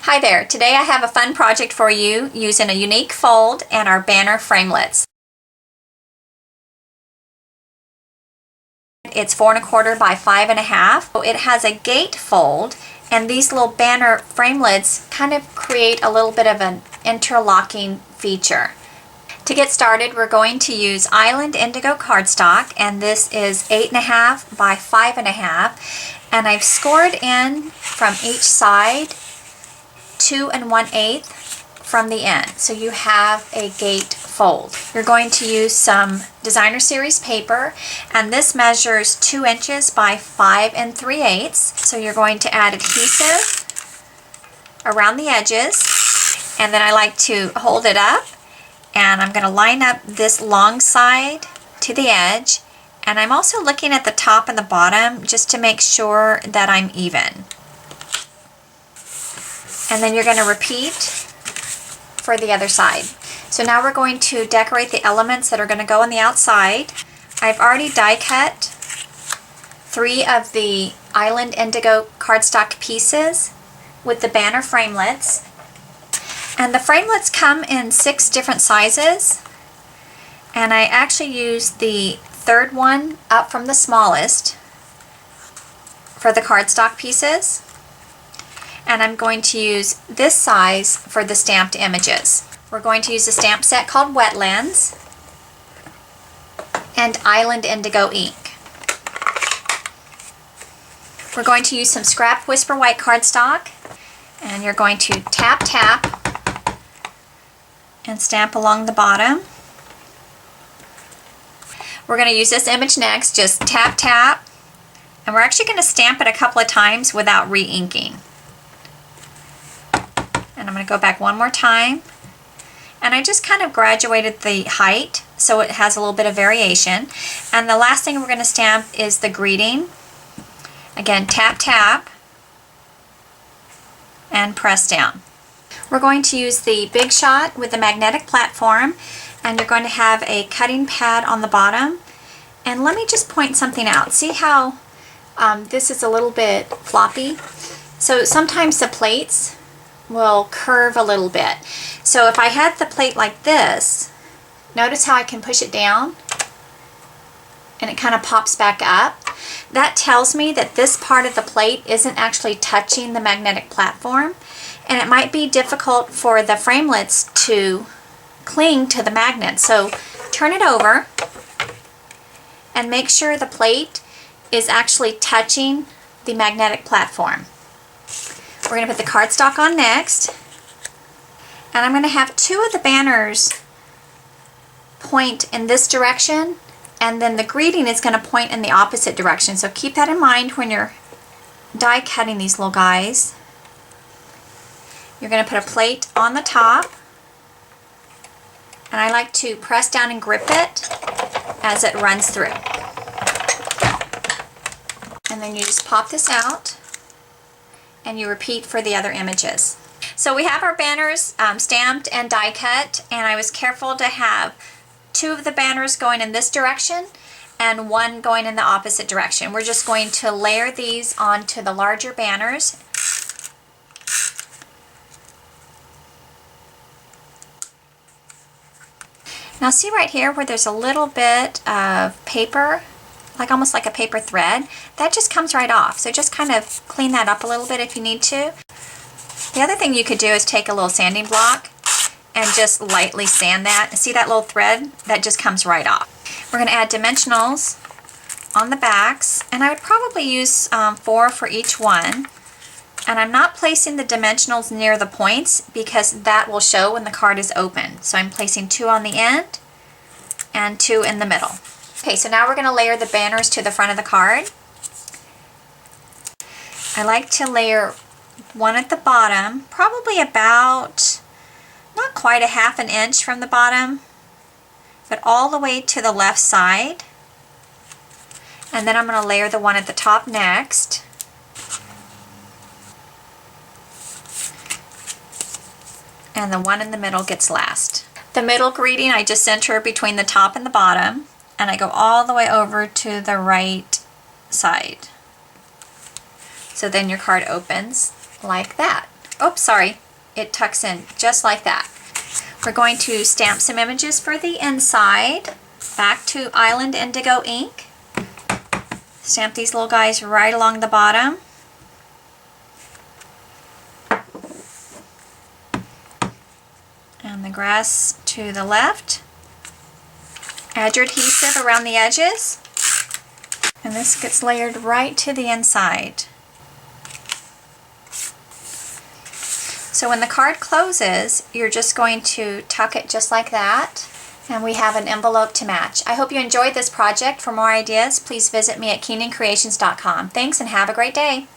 Hi there, today I have a fun project for you using a unique fold and our banner framelits. It's 4 1/4 by 5 1/2. It has a gate fold, and these little banner framelits kind of create a little bit of an interlocking feature. To get started, we're going to use Island Indigo cardstock, and this is 8 1/2 by 5 1/2, and I've scored in from each side 2 1/8 from the end, so you have a gate fold. You're going to use some designer series paper, and this measures 2 inches by 5 3/8, so you're going to add adhesive around the edges, and then I like to hold it up, and I'm going to line up this long side to the edge, and I'm also looking at the top and the bottom just to make sure that I'm even. And then you're going to repeat for the other side. So now we're going to decorate the elements that are going to go on the outside. I've already die cut 3 of the Island Indigo cardstock pieces with the banner framelits. And the framelits come in 6 different sizes. And I actually used the 3rd one up from the smallest for the cardstock pieces. And I'm going to use this size for the stamped images. We're going to use a stamp set called Wetlands and Island Indigo ink. We're going to use some scrap Whisper White cardstock, and you're going to tap and stamp along the bottom. We're going to use this image next, just tap, and we're actually going to stamp it a couple of times without re-inking. And I'm going to go back one more time, and I just kind of graduated the height so it has a little bit of variation. And the last thing we're going to stamp is the greeting. Again, tap and press down. We're going to use the Big Shot with the magnetic platform, and you're going to have a cutting pad on the bottom. And let me just point something out. See how this is a little bit floppy? So sometimes the plates will curve a little bit. So if I had the plate like this, notice how I can push it down and it kind of pops back up. That tells me that this part of the plate isn't actually touching the magnetic platform, and it might be difficult for the framelits to cling to the magnet. So turn it over and make sure the plate is actually touching the magnetic platform. We're going to put the cardstock on next, and I'm going to have 2 of the banners point in this direction, and then the greeting is going to point in the opposite direction. So keep that in mind when you're die cutting these little guys. You're going to put a plate on the top, and I like to press down and grip it as it runs through. And then you just pop this out, and you repeat for the other images. So we have our banners stamped and die cut, and I was careful to have 2 of the banners going in this direction and 1 going in the opposite direction. We're just going to layer these onto the larger banners. Now see right here where there's a little bit of paper, like almost like a paper thread, that just comes right off. So just kind of clean that up a little bit if you need to. The other thing you could do is take a little sanding block and just lightly sand that. See that little thread? That just comes right off. We're going to add dimensionals on the backs, and I would probably use 4 for each one. And I'm not placing the dimensionals near the points because that will show when the card is open. So I'm placing 2 on the end and 2 in the middle. Okay, so now we're going to layer the banners to the front of the card. I like to layer 1 at the bottom, probably about, not quite a 1/2 inch from the bottom, but all the way to the left side. And then I'm going to layer the 1 at the top next. And the 1 in the middle gets last. The middle greeting, I just center between the top and the bottom, and I go all the way over to the right side. So then your card opens like that. Oops, sorry. It tucks in just like that. We're going to stamp some images for the inside. Back to Island Indigo ink. Stamp these little guys right along the bottom. And the grass to the left. Add your adhesive around the edges. And this gets layered right to the inside. So when the card closes, you're just going to tuck it just like that. And we have an envelope to match. I hope you enjoyed this project. For more ideas, please visit me at KeenanCreations.com. Thanks and have a great day.